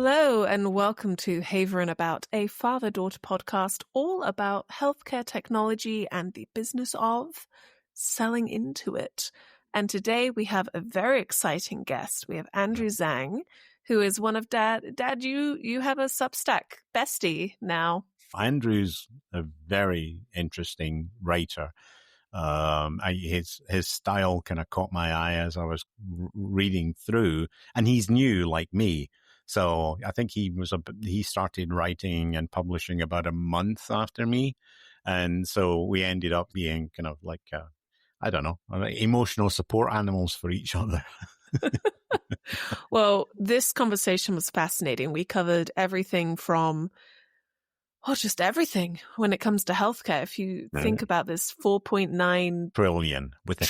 Hello and welcome to Haverin About, a father-daughter podcast all about healthcare technology and the business of selling into it. And today we have a very exciting guest. We have Andrew Tsang, who is one of Dad, you have a Substack bestie now. Andrew's a very interesting writer. His style kind of caught my eye as I was reading through, and he's new like me. So I think he started writing and publishing about a month after me. And so we ended up being kind of like, emotional support animals for each other. Well, this conversation was fascinating. We covered everything from just everything when it comes to healthcare. If you think about this 4.9 trillion with a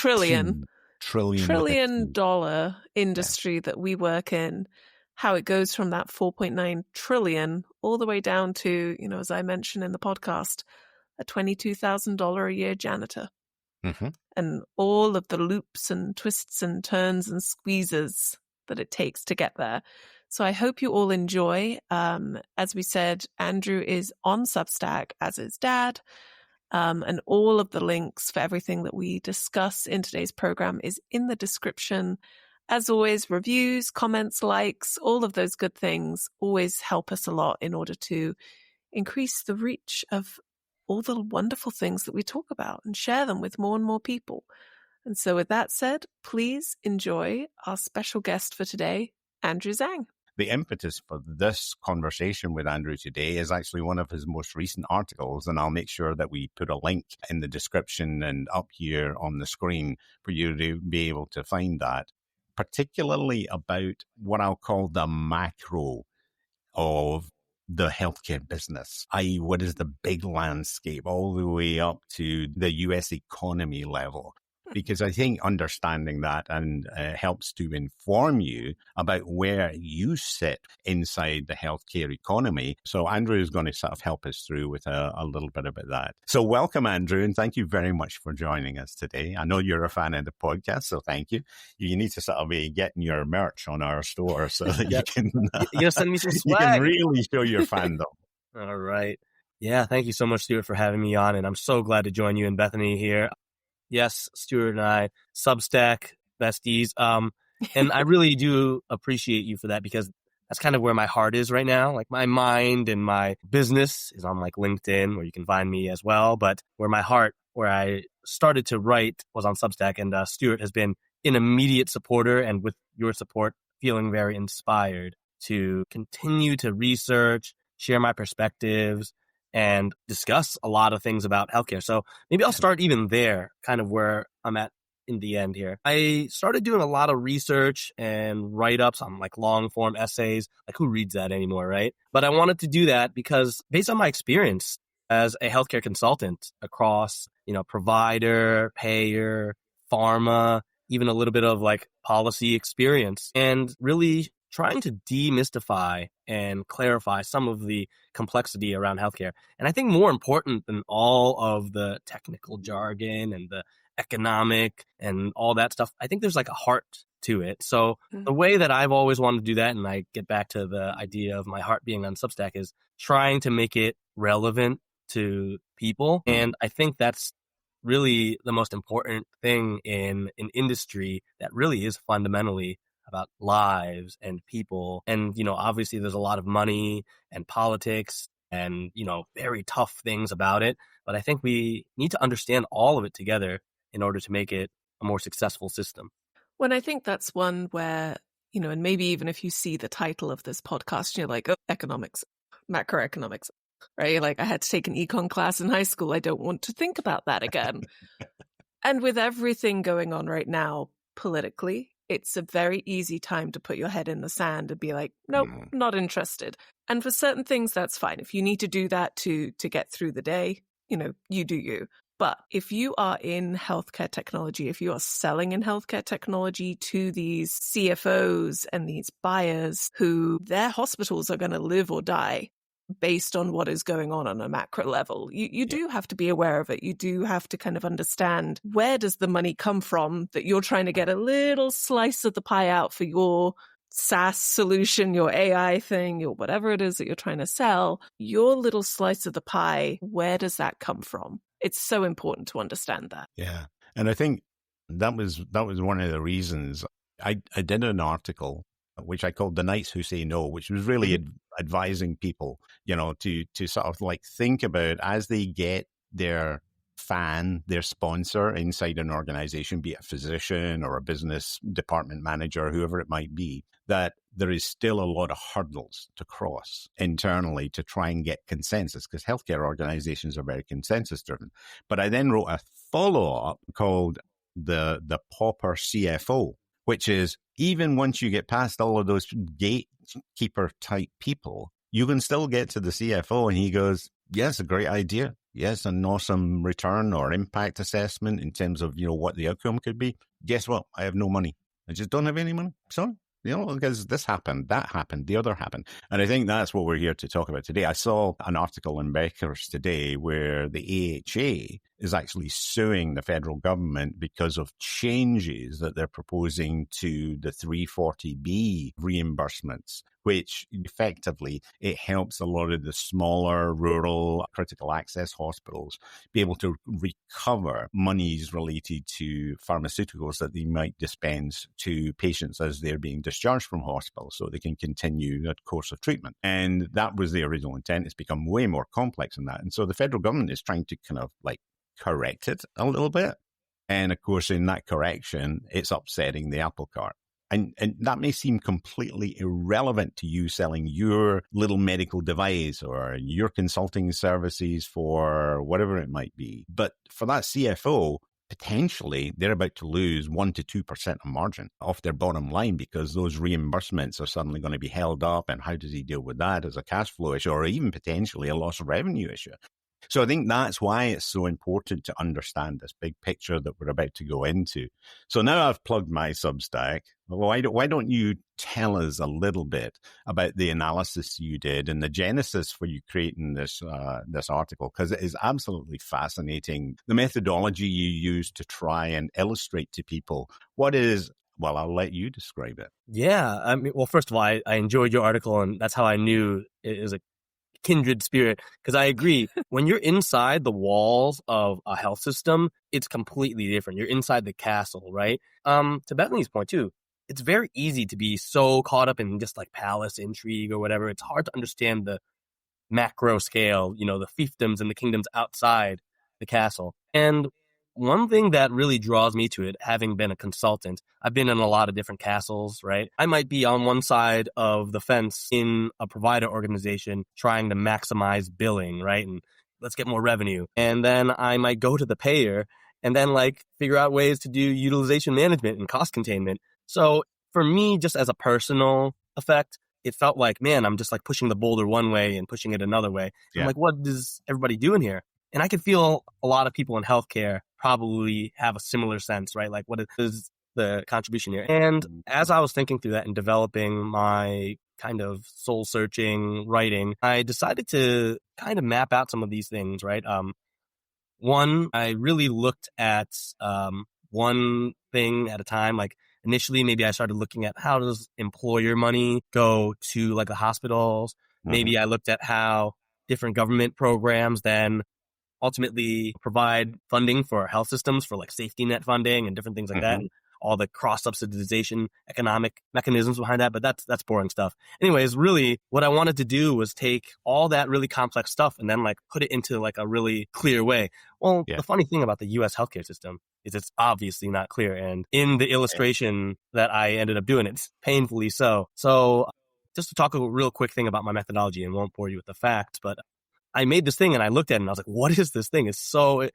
trillion dollar industry that we work in, how it goes from that 4.9 trillion all the way down to, as I mentioned in the podcast, a $22,000 a year janitor. Mm-hmm. And all of the loops and twists and turns and squeezes that it takes to get there. So I hope you all enjoy. As we said, Andrew is on Substack, as is Dad. And all of the links for everything that we discuss in today's program is in the description. As always, reviews, comments, likes, all of those good things always help us a lot in order to increase the reach of all the wonderful things that we talk about and share them with more and more people. And so with that said, please enjoy our special guest for today, Andrew Tsang. The impetus for this conversation with Andrew today is actually one of his most recent articles, and I'll make sure that we put a link in the description and up here on the screen for you to be able to find that, particularly about what I'll call the macro of the healthcare business, i.e. what is the big landscape all the way up to the US economy level. Because I think understanding that and helps to inform you about where you sit inside the healthcare economy. So Andrew is going to sort of help us through with a little bit about that. So welcome, Andrew, and thank you very much for joining us today. I know you're a fan of the podcast, so thank you. You need to sort of be getting your merch on our store so that you can send me some swag. You can really show your fandom. All right. Yeah, thank you so much, Stuart, for having me on, and I'm so glad to join you and Bethany here. Yes, Stuart and I, Substack, besties. And I really do appreciate you for that because that's kind of where my heart is right now. Like my mind and my business is on like LinkedIn where you can find me as well. But where my heart, where I started to write was on Substack, and Stuart has been an immediate supporter, and with your support, feeling very inspired to continue to research, share my perspectives, and discuss a lot of things about healthcare. So maybe I'll start even there, kind of where I'm at in the end here. I started doing a lot of research and write-ups on like long-form essays. Like who reads that anymore, right? But I wanted to do that because based on my experience as a healthcare consultant across, provider, payer, pharma, even a little bit of like policy experience, and really trying to demystify and clarify some of the complexity around healthcare. And I think more important than all of the technical jargon and the economic and all that stuff, I think there's like a heart to it. So the way that I've always wanted to do that, and I get back to the idea of my heart being on Substack, is trying to make it relevant to people. And I think that's really the most important thing in an industry that really is fundamentally about lives and people. And, obviously there's a lot of money and politics and, very tough things about it. But I think we need to understand all of it together in order to make it a more successful system. Well, I think that's one where, and maybe even if you see the title of this podcast, you're like, oh, economics, macroeconomics, right? Like I had to take an econ class in high school. I don't want to think about that again. And with everything going on right now politically, it's a very easy time to put your head in the sand and be like, nope, not interested. And for certain things, that's fine. If you need to do that to get through the day, you do you. But if you are in healthcare technology, if you are selling in healthcare technology to these CFOs and these buyers who their hospitals are going to live or die based on what is going on a macro level, you do have to be aware of it. You do have to kind of understand, where does the money come from that you're trying to get a little slice of the pie out for your SaaS solution, your AI thing, your whatever it is that you're trying to sell, your little slice of the pie, where does that come from? It's so important to understand that. Yeah. And I think that was one of the reasons I did an article which I called The Knights Who Say No, which was really advising people, to sort of like think about as they get their their sponsor inside an organization, be it a physician or a business department manager, whoever it might be, that there is still a lot of hurdles to cross internally to try and get consensus, because healthcare organizations are very consensus driven. But I then wrote a follow-up called the pauper CFO, which is even once you get past all of those gatekeeper type people, you can still get to the CFO and he goes, yes, a great idea. Yes, an awesome return or impact assessment in terms of, what the outcome could be. Guess what? I have no money. I just don't have any money. Sorry. Because this happened, that happened, the other happened. And I think that's what we're here to talk about today. I saw an article in Beckers today where the AHA is actually suing the federal government because of changes that they're proposing to the 340B reimbursements, which effectively it helps a lot of the smaller rural critical access hospitals be able to recover monies related to pharmaceuticals that they might dispense to patients as they're being discharged from hospital so they can continue that course of treatment. And that was the original intent. It's become way more complex than that. And so the federal government is trying to kind of like correct it a little bit. And of course, in that correction, it's upsetting the apple cart. And that may seem completely irrelevant to you selling your little medical device or your consulting services for whatever it might be. But for that CFO, potentially they're about to lose 1% to 2% of margin off their bottom line because those reimbursements are suddenly going to be held up. And how does he deal with that as a cash flow issue or even potentially a loss of revenue issue? So I think that's why it's so important to understand this big picture that we're about to go into. So now I've plugged my Substack. Why don't you tell us a little bit about the analysis you did and the genesis for you creating this article? Because it is absolutely fascinating. The methodology you use to try and illustrate to people what is. Well, I'll let you describe it. Yeah. I mean, well, first of all, I enjoyed your article, and that's how I knew it is a kindred spirit, because I agree. When you're inside the walls of a health system, it's completely different. You're inside the castle, right? To Bethany's point too, it's very easy to be so caught up in just like palace intrigue or whatever. It's hard to understand the macro scale, the fiefdoms and the kingdoms outside the castle. And one thing that really draws me to it, having been a consultant, I've been in a lot of different castles, right? I might be on one side of the fence in a provider organization trying to maximize billing, right? And let's get more revenue. And then I might go to the payer and then like figure out ways to do utilization management and cost containment. So for me, just as a personal effect, it felt like, man, I'm just like pushing the boulder one way and pushing it another way. Yeah. I'm like, what is everybody doing here? And I could feel a lot of people in healthcare probably have a similar sense, right? Like, what is the contribution here? And as I was thinking through that and developing my kind of soul-searching writing, I decided to kind of map out some of these things, right? One, I really looked at one thing at a time. Like, initially, maybe I started looking at how does employer money go to like the hospitals? Mm-hmm. Maybe I looked at how different government programs then ultimately provide funding for health systems for like safety net funding and different things like that, and all the cross subsidization economic mechanisms behind that. But that's boring stuff. Anyways, really what I wanted to do was take all that really complex stuff and then like put it into like a really clear way. Well, the funny thing about the US healthcare system is it's obviously not clear. And in the illustration that I ended up doing, it's painfully so. So just to talk a real quick thing about my methodology, and won't bore you with the facts, but I made this thing and I looked at it and I was like, what is this thing? It's so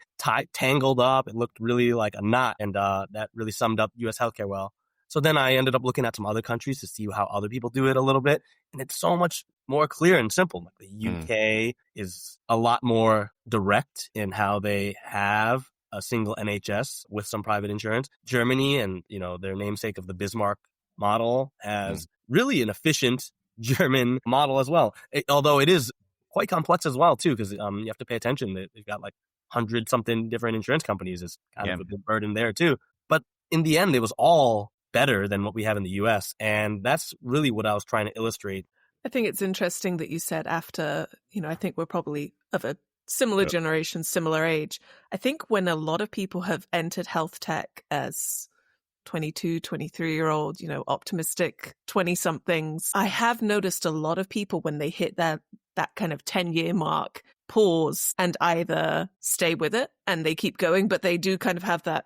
tangled up. It looked really like a knot, and that really summed up US healthcare well. So then I ended up looking at some other countries to see how other people do it a little bit. And it's so much more clear and simple. Like the UK is a lot more direct in how they have a single NHS with some private insurance. Germany, and their namesake of the Bismarck model, has really an efficient German model as well. Although it is quite complex as well too, because you have to pay attention that they've got like 100-something different insurance companies. Is kind of a big burden there too. But in the end, it was all better than what we have in the US. And that's really what I was trying to illustrate. I think it's interesting that you said after, I think we're probably of a similar generation, similar age. I think when a lot of people have entered health tech as 22, 23-year-old, optimistic 20-somethings, I have noticed a lot of people when they hit that kind of 10-year mark, pause and either stay with it and they keep going, but they do kind of have that,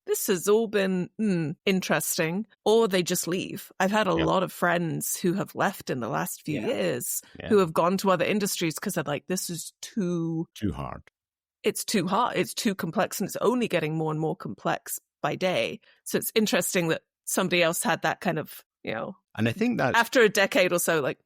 this has all been interesting, or they just leave. I've had a lot of friends who have left in the last few years who have gone to other industries because they're like, this is too hard. It's too hard. It's too complex, and it's only getting more and more complex by day. So it's interesting that somebody else had that kind of, and I think that after a decade or so, like,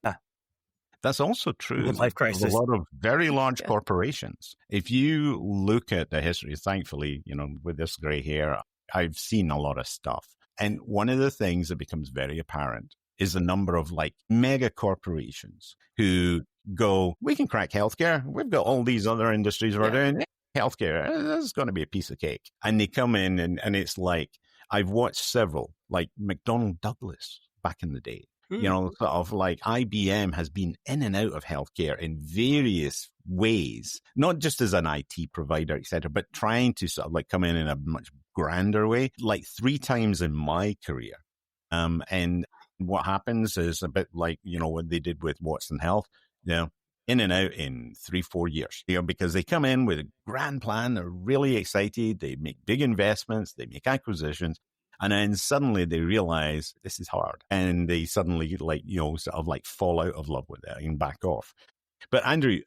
that's also true life crisis. Of a lot of very large corporations. If you look at the history, thankfully, with this gray hair, I've seen a lot of stuff. And one of the things that becomes very apparent is the number of like mega corporations who go, we can crack healthcare. We've got all these other industries we're doing. Healthcare, this is going to be a piece of cake. And they come in and it's like, I've watched several, like McDonnell Douglas back in the day. Sort of like IBM has been in and out of healthcare in various ways, not just as an IT provider, et cetera, but trying to sort of like come in a much grander way, like 3 times in my career. And what happens is a bit like, what they did with Watson Health, in and out in 3-4 years, because they come in with a grand plan. They're really excited. They make big investments. They make acquisitions. And then suddenly they realize this is hard. And they suddenly sort of like fall out of love with it and back off. But Andrew,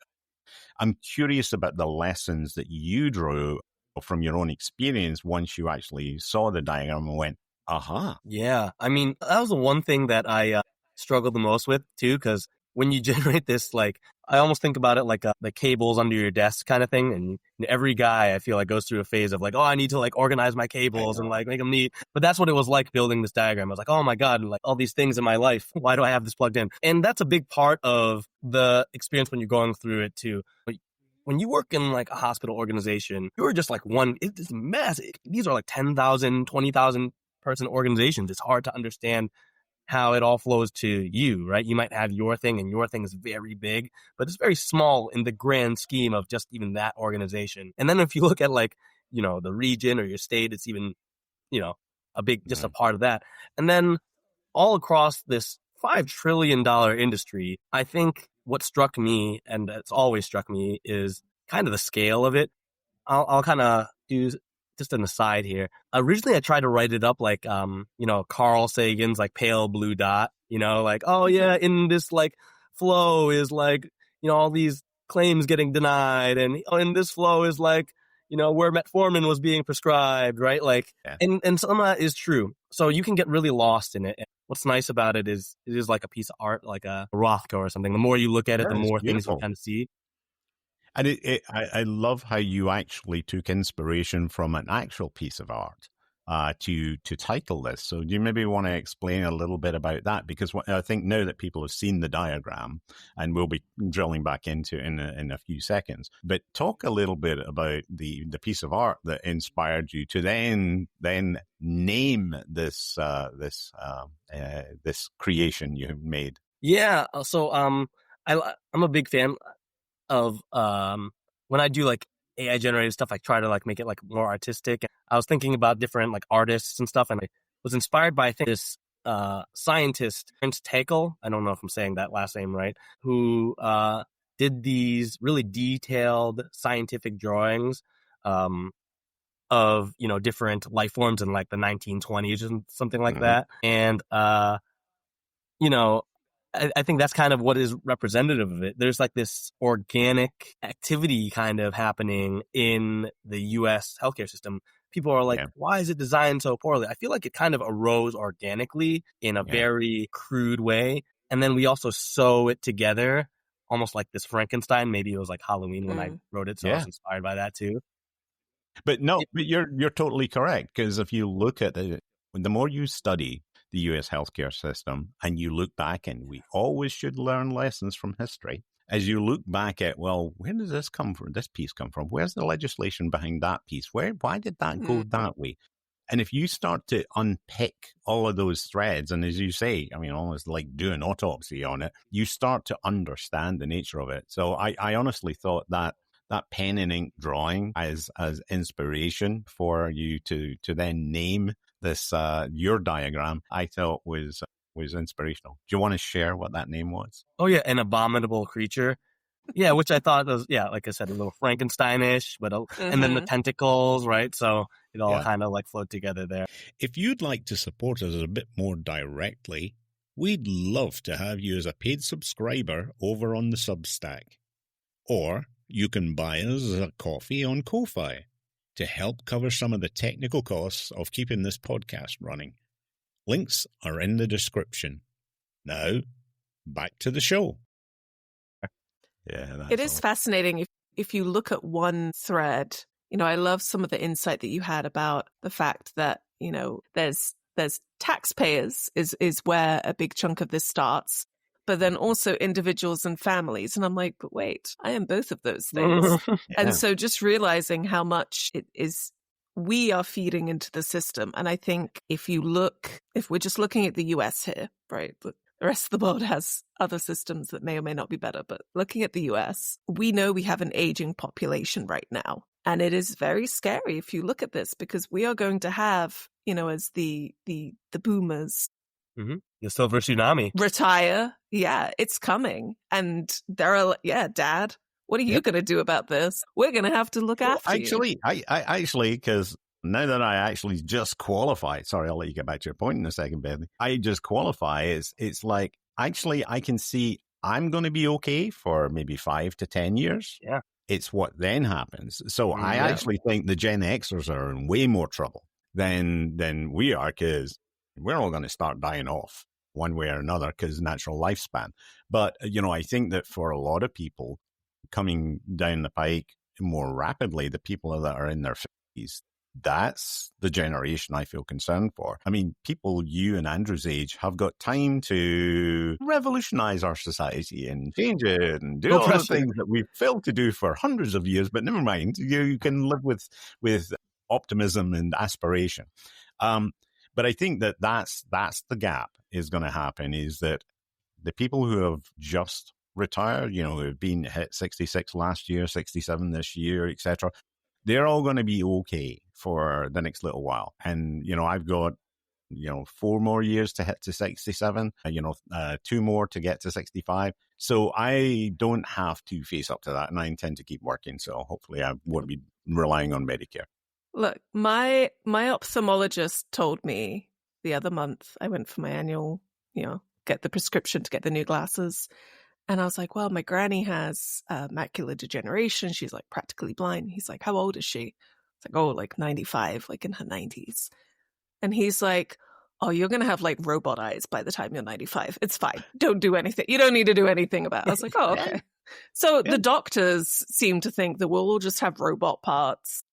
I'm curious about the lessons that you drew from your own experience once you actually saw the diagram and went, aha. Yeah. I mean, that was the one thing that I struggled the most with too, because when you generate this, like, I almost think about it like the cables under your desk kind of thing. And every guy, I feel like, goes through a phase of like, oh, I need to like organize my cables and like make them neat. But that's what it was like building this diagram. I was like, oh my God, like all these things in my life. Why do I have this plugged in? And that's a big part of the experience when you're going through it too. But when you work in like a hospital organization, you're just like it's massive. These are like 10,000, 20,000 person organizations. It's hard to understand how it all flows to you, right? You might have your thing and your thing is very big, but it's very small in the grand scheme of just even that organization. And then if you look at like, the region or your state, it's even, a big, just a part of that. And then all across this $5 trillion industry, I think what struck me, and it's always struck me, is kind of the scale of it. I'll kind of do just an aside here. Originally, I tried to write it up like, Carl Sagan's like pale blue dot, like, oh yeah, in this like flow is like, all these claims getting denied. And in this flow is like, where metformin was being prescribed, right? Like, and some of that is true. So you can get really lost in it. And what's nice about it is like a piece of art, like a Rothko or something. The more you look at it, the more things you kind of see. And I love how you actually took inspiration from an actual piece of art to title this. So do you maybe want to explain a little bit about that? Because I think now that people have seen the diagram, and we'll be drilling back into it in a few seconds, but talk a little bit about the piece of art that inspired you to then name this creation you have made. Yeah. So I'm a big fan of when I do like AI generated stuff, I try to like make it like more artistic. I was thinking about different like artists and stuff, and I was inspired by, I think, this scientist, Ernst Haeckel. I don't know if I'm saying that last name right, who did these really detailed scientific drawings of, different life forms in like the 1920s and something like that. And I think that's kind of what is representative of it. There's like this organic activity kind of happening in the U.S. healthcare system. People are like, why is it designed so poorly? I feel like it kind of arose organically in a very crude way. And then we also sew it together, almost like this Frankenstein. Maybe it was like Halloween when I wrote it, so I was inspired by that too. But no, but you're totally correct, because if you look at the more you study the U.S. healthcare system, and you look back, and we always should learn lessons from history. As you look back at, well, where does this come from? This piece come from? Where's the legislation behind that piece? Why did that go that way? And if you start to unpick all of those threads, and as you say, I mean, almost like do an autopsy on it, you start to understand the nature of it. So I honestly thought that pen and ink drawing as inspiration for you to then name this your diagram, I thought was inspirational. Do you want to share what that name was? Oh yeah, an abominable creature. Yeah, which I thought was, yeah, like I said, a little Frankensteinish, but and then the tentacles, right? So it all kind of like flowed together there. If you'd like to support us a bit more directly, we'd love to have you as a paid subscriber over on the Substack. Or you can buy us a coffee on Ko-Fi to help cover some of the technical costs of keeping this podcast running. Links are in the description. Now, back to the show. Yeah, it is fascinating. If you look at one thread, I love some of the insight that you had about the fact that, there's taxpayers is where a big chunk of this starts, but then also individuals and families. And I'm like, but wait, I am both of those things. And so just realizing how much it is we are feeding into the system. And I think if we're just looking at the US here, right, but the rest of the world has other systems that may or may not be better. But looking at the US, we know we have an aging population right now. And it is very scary if you look at this, because we are going to have, as the boomers, the silver tsunami, retire. Yeah, it's coming. And Dad, what are you going to do about this? We're going to have to look after you. I actually, because now that I actually just qualify, sorry, I'll let you get back to your point in a second, baby. I just qualify. It's like, actually, I can see I'm going to be okay for maybe 5 to 10 years. Yeah. It's what then happens. So I actually think the Gen Xers are in way more trouble than we are, because we're all going to start dying off one way or another because natural lifespan. But, I think that for a lot of people coming down the pike more rapidly, the people that are in their 50s, that's the generation I feel concerned for. I mean, people you and Andrew's age have got time to revolutionize our society and change it and do all the things that we've failed to do for hundreds of years. But never mind, you can live with optimism and aspiration. But I think that's the gap is going to happen, is that the people who have just retired, who have been hit 66 last year, 67 this year, etc., they're all going to be okay for the next little while. And, I've got, 4 more years to hit to 67, 2 more to get to 65. So I don't have to face up to that, and I intend to keep working. So hopefully I won't be relying on Medicare. Look, my ophthalmologist told me the other month, I went for my annual, get the prescription to get the new glasses. And I was like, well, my granny has macular degeneration. She's like practically blind. He's like, how old is she? It's like, oh, like 95, like in her 90s. And he's like, oh, you're going to have like robot eyes by the time you're 95. It's fine. Don't do anything. You don't need to do anything about it. I was like, oh, okay. So the doctors seem to think that we'll all just have robot parts.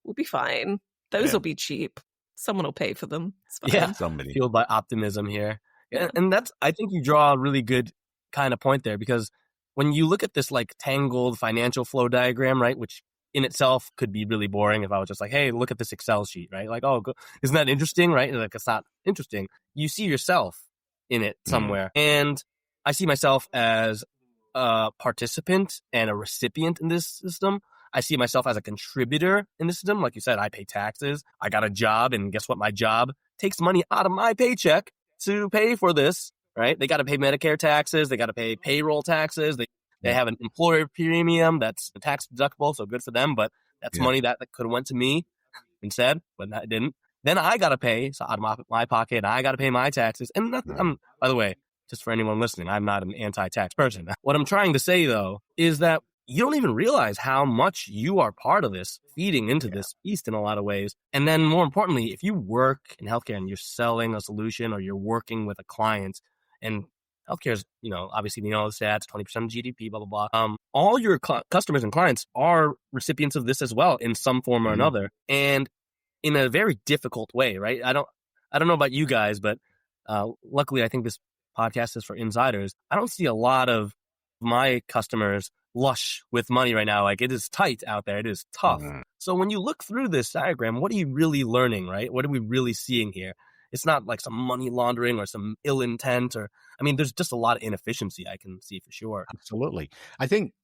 We'll be fine. Those will be cheap. Someone will pay for them. It's fine. Yeah, somebody. Fueled by optimism here. And that's, I think you draw a really good kind of point there, because when you look at this like tangled financial flow diagram, right, which in itself could be really boring if I was just like, hey, look at this Excel sheet, right? Like, oh, isn't that interesting, right? Like, it's not interesting. You see yourself in it somewhere. And I see myself as a participant and a recipient in this system. I see myself as a contributor in the system. Like you said, I pay taxes. I got a job, and guess what? My job takes money out of my paycheck to pay for this. Right? They got to pay Medicare taxes. They got to pay payroll taxes. They have an employer premium that's tax deductible, so good for them. But that's money that could have went to me instead, but that didn't. Then I got to pay out of my pocket, and I got to pay my taxes. And by the way, just for anyone listening, I'm not an anti-tax person. What I'm trying to say, though, is that you don't even realize how much you are part of this, feeding into this beast in a lot of ways. And then more importantly, if you work in healthcare and you're selling a solution or you're working with a client, and healthcare is, obviously, the stats, 20% of GDP, blah, blah, blah. All your customers and clients are recipients of this as well in some form or another, and in a very difficult way, right? I don't know about you guys, but luckily, I think this podcast is for insiders. I don't see a lot of my customers lush with money right now. Like, it is tight out there. It is tough. So when you look through this diagram, what are you really learning, right? What are we really seeing here? It's not like some money laundering or some ill intent, or, I mean, there's just a lot of inefficiency I can see for sure. Absolutely. I think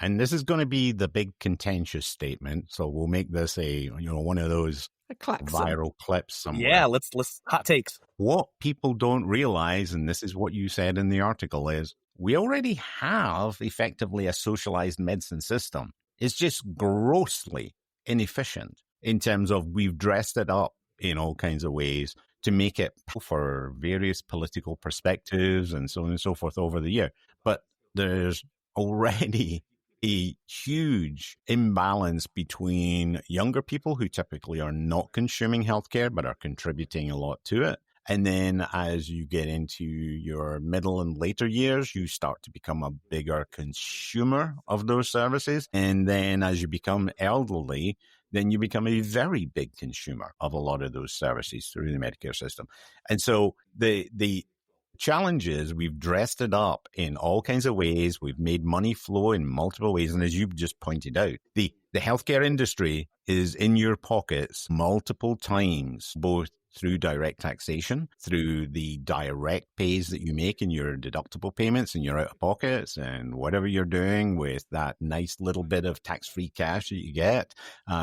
and this is going to be the big contentious statement. So we'll make this one of those viral clips somewhere. Yeah, let's hot takes. What people don't realize, and this is what you said in the article, is we already have effectively a socialized medicine system. It's just grossly inefficient in terms of we've dressed it up in all kinds of ways to make it for various political perspectives and so on and so forth over the year. But there's already a huge imbalance between younger people who typically are not consuming healthcare but are contributing a lot to it. And then as you get into your middle and later years, you start to become a bigger consumer of those services. And then as you become elderly, then you become a very big consumer of a lot of those services through the Medicare system. And so the challenge is we've dressed it up in all kinds of ways. We've made money flow in multiple ways. And as you just pointed out, the healthcare industry is in your pockets multiple times, both through direct taxation, through the direct pays that you make in your deductible payments and your out-of-pockets and whatever you're doing with that nice little bit of tax-free cash that you get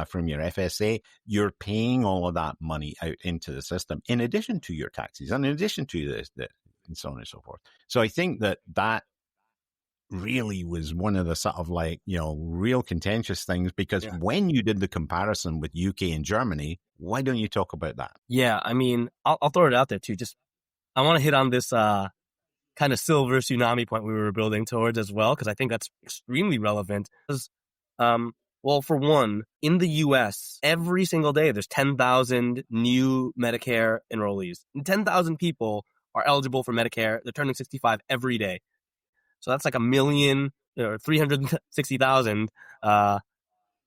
from your FSA, you're paying all of that money out into the system in addition to your taxes and in addition to this and so on and so forth. So I think that really was one of the sort of real contentious things, because when you did the comparison with UK and Germany, why don't you talk about that? Yeah, I mean, I'll throw it out there too. Just, I want to hit on this kind of silver tsunami point we were building towards as well, because I think that's extremely relevant. Well, for one, in the US, every single day, there's 10,000 new Medicare enrollees. And 10,000 people are eligible for Medicare. They're turning 65 every day. So that's like 360,000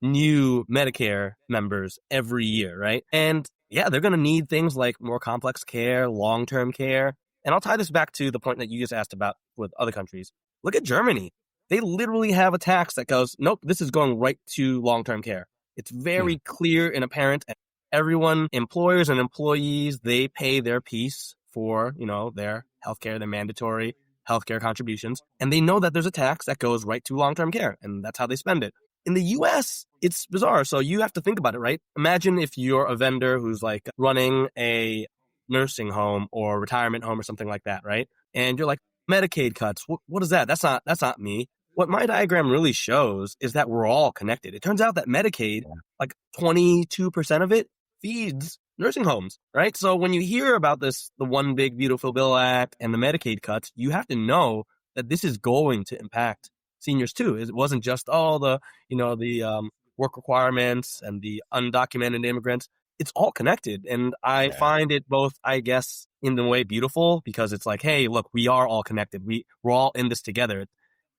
new Medicare members every year, right? And yeah, they're going to need things like more complex care, long-term care. And I'll tie this back to the point that you just asked about with other countries. Look at Germany. They literally have a tax that goes, nope, this is going right to long-term care. It's very clear and apparent. Everyone, employers and employees, they pay their piece for, their healthcare, their mandatory healthcare contributions. And they know that there's a tax that goes right to long-term care, and that's how they spend it. In the US, it's bizarre. So you have to think about it, right? Imagine if you're a vendor who's like running a nursing home or retirement home or something like that, right? And you're like, Medicaid cuts. What is that? That's not me. What my diagram really shows is that we're all connected. It turns out that Medicaid, like 22% of it feeds nursing homes, right? So when you hear about this, the One Big Beautiful Bill Act and the Medicaid cuts, you have to know that this is going to impact seniors too. It wasn't just all the work requirements and the undocumented immigrants. It's all connected. And I find it both, I guess, in the way beautiful, because it's like, hey, look, we are all connected. We're all in this together.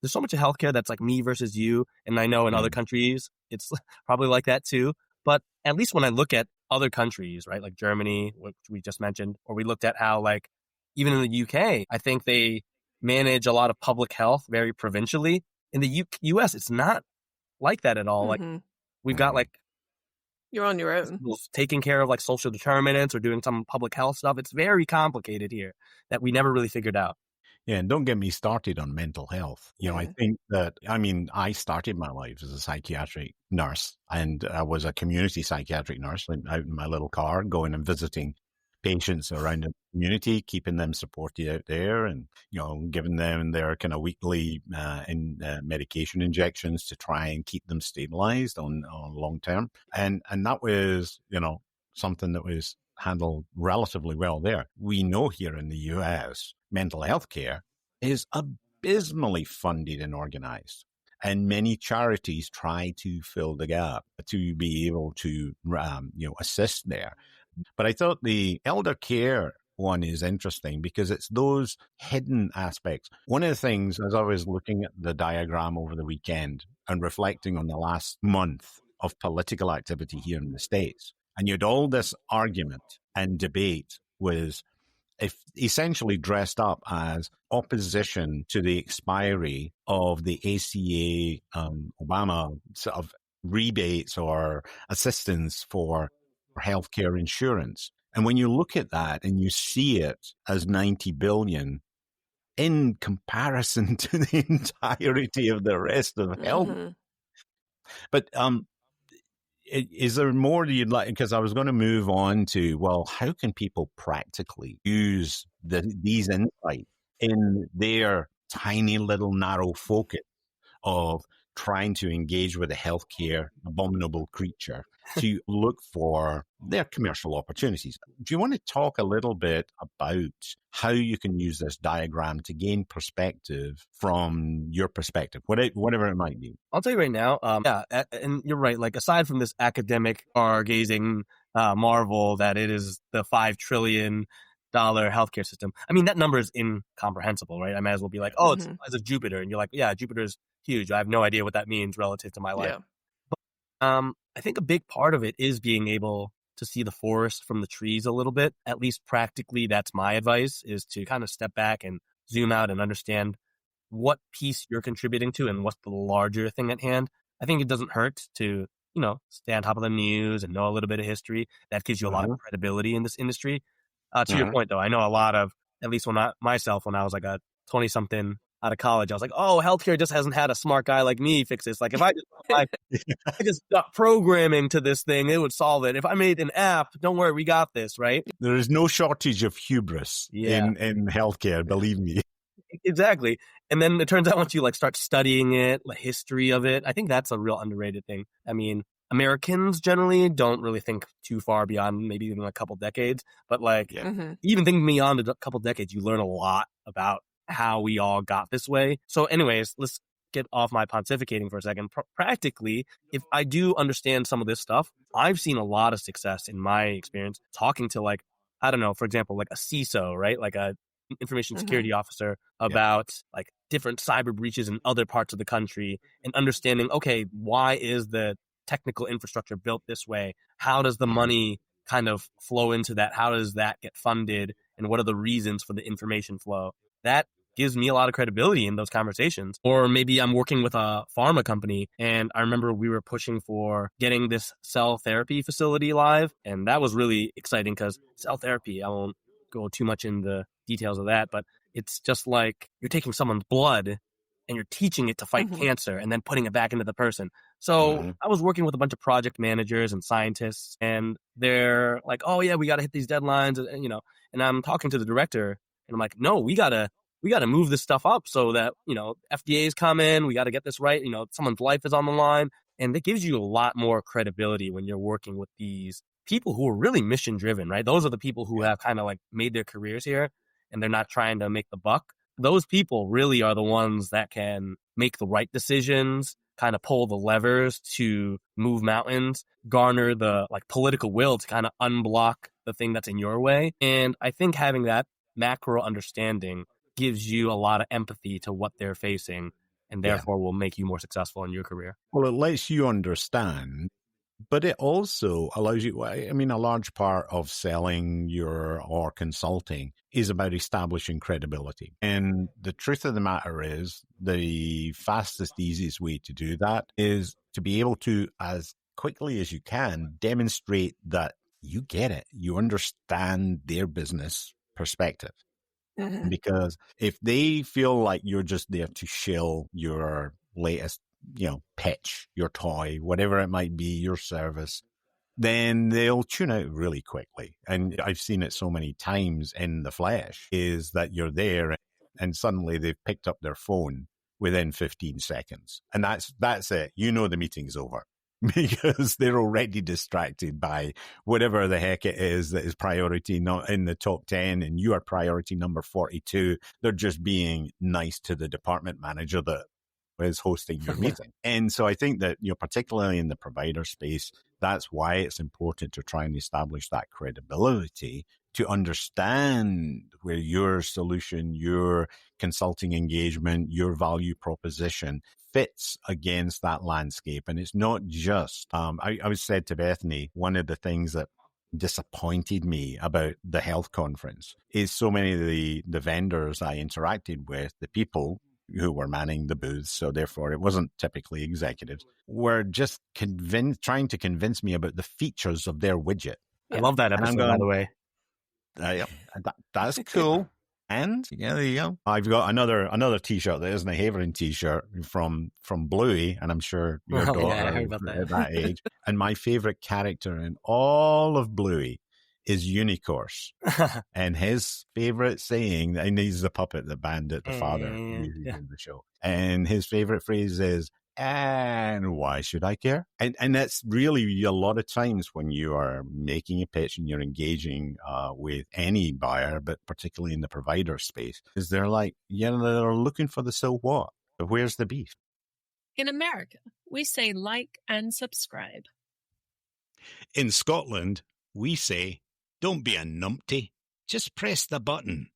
There's so much of healthcare that's like me versus you. And I know in other countries, it's probably like that too. But at least when I look at other countries, right, like Germany, which we just mentioned, or we looked at how, like, even in the UK, I think they manage a lot of public health very provincially. In the US, it's not like that at all. Like, we've got like, you're on your own, taking care of like social determinants or doing some public health stuff. It's very complicated here that we never really figured out. Yeah, and don't get me started on mental health. I think that, I started my life as a psychiatric nurse, and I was a community psychiatric nurse out in my little car, going and visiting patients around the community, keeping them supported out there, and, giving them their kind of weekly medication injections to try and keep them stabilized on long term. And that was, something that was handled relatively well there. We know here in the US, mental health care is abysmally funded and organized. And many charities try to fill the gap to be able to, assist there. But I thought the elder care one is interesting because it's those hidden aspects. One of the things, as I was looking at the diagram over the weekend and reflecting on the last month of political activity here in the States, and you had all this argument and debate was essentially dressed up as opposition to the expiry of the ACA Obama sort of rebates or assistance for healthcare insurance. And when you look at that and you see it as 90 billion in comparison to the entirety of the rest of health. But is there more you'd like? Because I was going to move on to, well, how can people practically use these insights in their tiny little narrow focus of trying to engage with a healthcare abominable creature to look for their commercial opportunities? Do you want to talk a little bit about how you can use this diagram to gain perspective from your perspective, whatever it might be? I'll tell you right now, and you're right, like aside from this academic stargazing marvel that it is the $5 trillion healthcare system, I mean, that number is incomprehensible, right? I might as well be like, oh, it's the size of Jupiter. And you're like, yeah, Jupiter's huge. I have no idea what that means relative to my life. Yeah. But I think a big part of it is being able to see the forest from the trees a little bit. At least practically, that's my advice, is to kind of step back and zoom out and understand what piece you're contributing to and what's the larger thing at hand. I think it doesn't hurt to, stay on top of the news and know a little bit of history. That gives you a lot of credibility in this industry. To your point, though, I know a lot of, at least when I was like a 20-something out of college, I was like, oh, healthcare just hasn't had a smart guy like me fix this. Like, if I just got programming to this thing, it would solve it. If I made an app, don't worry, we got this, right? There is no shortage of hubris in healthcare, believe me. Exactly. And then it turns out once you start studying it, the history of it, I think that's a real underrated thing. I mean, Americans generally don't really think too far beyond maybe even a couple decades, but even thinking beyond a couple decades, you learn a lot about how we all got this way. So anyways, let's get off my pontificating for a second. Practically, if I do understand some of this stuff, I've seen a lot of success in my experience talking to I don't know, for example, like a CISO, right? Like a information security officer about different cyber breaches in other parts of the country and understanding, okay, why is the technical infrastructure built this way? How does the money kind of flow into that? How does that get funded? And what are the reasons for the information flow? That gives me a lot of credibility in those conversations. Or maybe I'm working with a pharma company and I remember we were pushing for getting this cell therapy facility live. And that was really exciting because cell therapy, I won't go too much in the details of that, but it's just like you're taking someone's blood and you're teaching it to fight cancer and then putting it back into the person. So I was working with a bunch of project managers and scientists, and they're like, oh yeah, we got to hit these deadlines. And I'm talking to the director and I'm like, no, we got to move this stuff up so that, FDA's come in, we got to get this right. Someone's life is on the line. And it gives you a lot more credibility when you're working with these people who are really mission driven, right? Those are the people who have kind of made their careers here and they're not trying to make the buck. Those people really are the ones that can make the right decisions, kind of pull the levers to move mountains, garner the political will to kind of unblock the thing that's in your way. And I think having that macro understanding gives you a lot of empathy to what they're facing and therefore will make you more successful in your career. Well, it lets you understand, but it also allows you, I mean, a large part of selling or consulting is about establishing credibility. And the truth of the matter is the fastest, easiest way to do that is to be able to, as quickly as you can, demonstrate that you get it. You understand their business perspective. Because if they feel like you're just there to shill your latest, pitch, your toy, whatever it might be, your service, then they'll tune out really quickly. And I've seen it so many times in the flesh, is that you're there and suddenly they've picked up their phone within 15 seconds. And that's it. The meeting's over. Because they're already distracted by whatever the heck it is that is priority not in the top 10 and you are priority number 42. They're just being nice to the department manager that is hosting your meeting. And so I think that, particularly in the provider space, that's why it's important to try and establish that credibility to understand where your solution, your consulting engagement, your value proposition fits against that landscape. And it's not just, I was said to Bethany, one of the things that disappointed me about the health conference is so many of the vendors I interacted with, the people who were manning the booths, so therefore it wasn't typically executives, were just trying to convince me about the features of their widget. I love that episode, by the way. That's cool. And yeah, there you go. I've got another T-shirt that isn't a Haverin T-shirt from Bluey, and I'm sure your daughter I heard about that. at that age. And my favorite character in all of Bluey is Unicorse, and his favorite saying, and he's the puppet that Bandit, the father, uses in the show, and his favorite phrase is, "And why should I care?" And that's really a lot of times when you are making a pitch and you're engaging with any buyer, but particularly in the provider space, is they're like, they're looking for the so what, but where's the beef? In America, we say like and subscribe. In Scotland, we say, don't be a numpty, just press the button.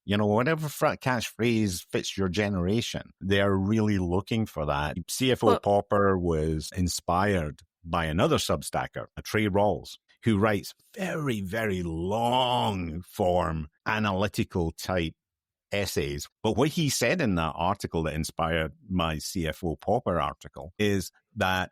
Whatever catchphrase fits your generation, they're really looking for that. CFO Popper was inspired by another Substacker, Trey Rawls, who writes very, very long form analytical type essays. But what he said in that article that inspired my CFO Popper article is that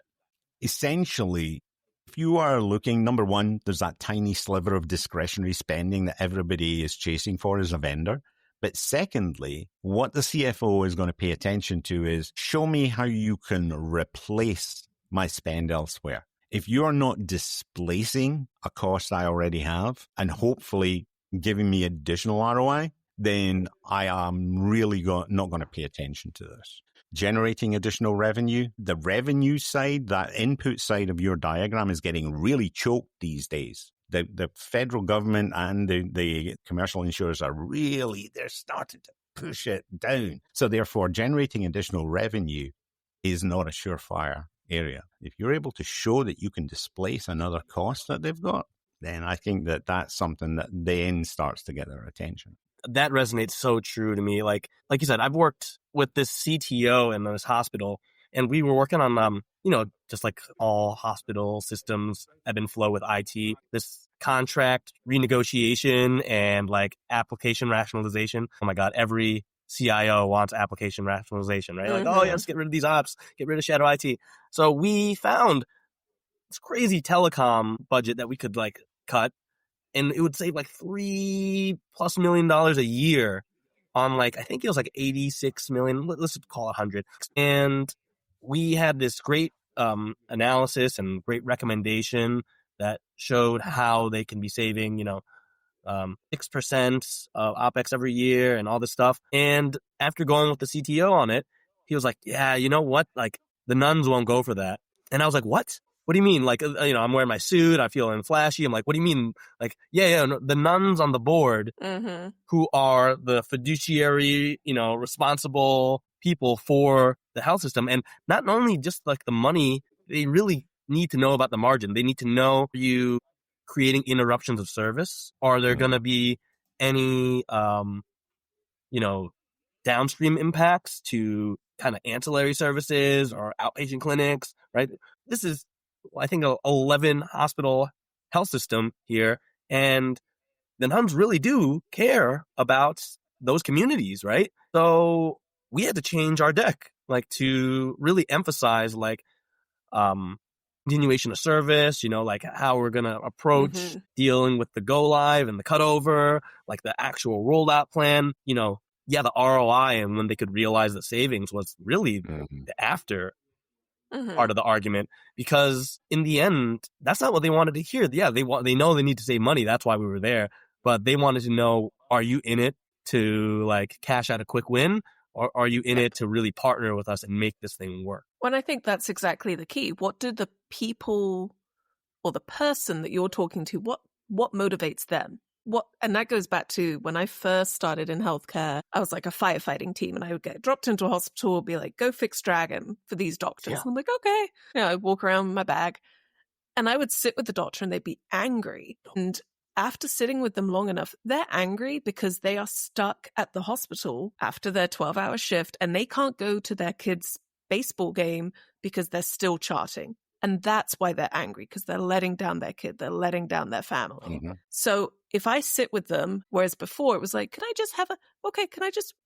essentially, if you are looking, number one, there's that tiny sliver of discretionary spending that everybody is chasing for as a vendor. But secondly, what the CFO is going to pay attention to is, show me how you can replace my spend elsewhere. If you're not displacing a cost I already have and hopefully giving me additional ROI, then I am really not going to pay attention to this. Generating additional revenue, the revenue side, that input side of your diagram is getting really choked these days. The federal government and the commercial insurers they're starting to push it down. So therefore, generating additional revenue is not a surefire area. If you're able to show that you can displace another cost that they've got, then I think that's something that then starts to get their attention. That resonates so true to me. Like you said, I've worked with this CTO in this hospital, and we were working on, just like all hospital systems, ebb and flow with IT, this contract renegotiation and like application rationalization. Oh my God, every CIO wants application rationalization, right? Mm-hmm. Like, let's get rid of these ops, get rid of shadow IT. So we found this crazy telecom budget that we could like cut, and it would save like $3+ million a year on like, I think it was like 86 million. Let's call it 100. And we had this great analysis and great recommendation that showed how they can be saving, 6% of OPEX every year and all this stuff. And after going with the CTO on it, he was like, yeah, you know what? Like the nuns won't go for that. And I was like, what? What do you mean? Like, I'm wearing my suit. I feel flashy. I'm like, what do you mean? Like, no, the nuns on the board who are the fiduciary, responsible people for the health system. And not only just like the money, they really need to know about the margin. They need to know, are you creating interruptions of service? Are there going to be any, downstream impacts to kind of ancillary services or outpatient clinics, right? This is, I think, an 11 hospital health system here. And the nuns really do care about those communities, right? So we had to change our deck, like to really emphasize like continuation of service, like how we're going to approach dealing with the go live and the cutover, like the actual rollout plan, the ROI and when they could realize the savings was really the after part of the argument, because in the end, that's not what they wanted to hear. Yeah, they know they need to save money. That's why we were there. But they wanted to know, are you in it to like cash out a quick win? Or are you in it to really partner with us and make this thing work? Well, I think that's exactly the key. What do the people or the person that you're talking to, what motivates them? And that goes back to when I first started in healthcare, I was like a firefighting team and I would get dropped into a hospital, be like, go fix Dragon for these doctors. Yeah. And I'm like, okay. I'd walk around with my bag and I would sit with the doctor and they'd be angry. And after sitting with them long enough, they're angry because they are stuck at the hospital after their 12-hour shift and they can't go to their kids' baseball game because they're still charting. And that's why they're angry, because they're letting down their kid, they're letting down their family. Mm-hmm. So if I sit with them, whereas before it was like,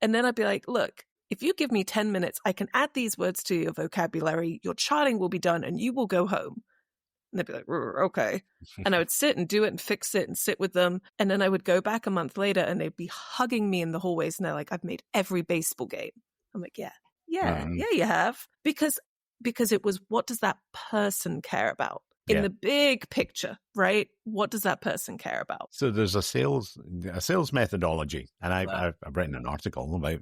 and then I'd be like, look, if you give me 10 minutes, I can add these words to your vocabulary, your charting will be done, and you will go home. And they'd be like, okay. And I would sit and do it and fix it and sit with them. And then I would go back a month later and they'd be hugging me in the hallways. And they're like, I've made every baseball game. I'm like, yeah, you have. Because it was, what does that person care about? In the big picture, right? What does that person care about? So there's a sales methodology, and I've written an article about,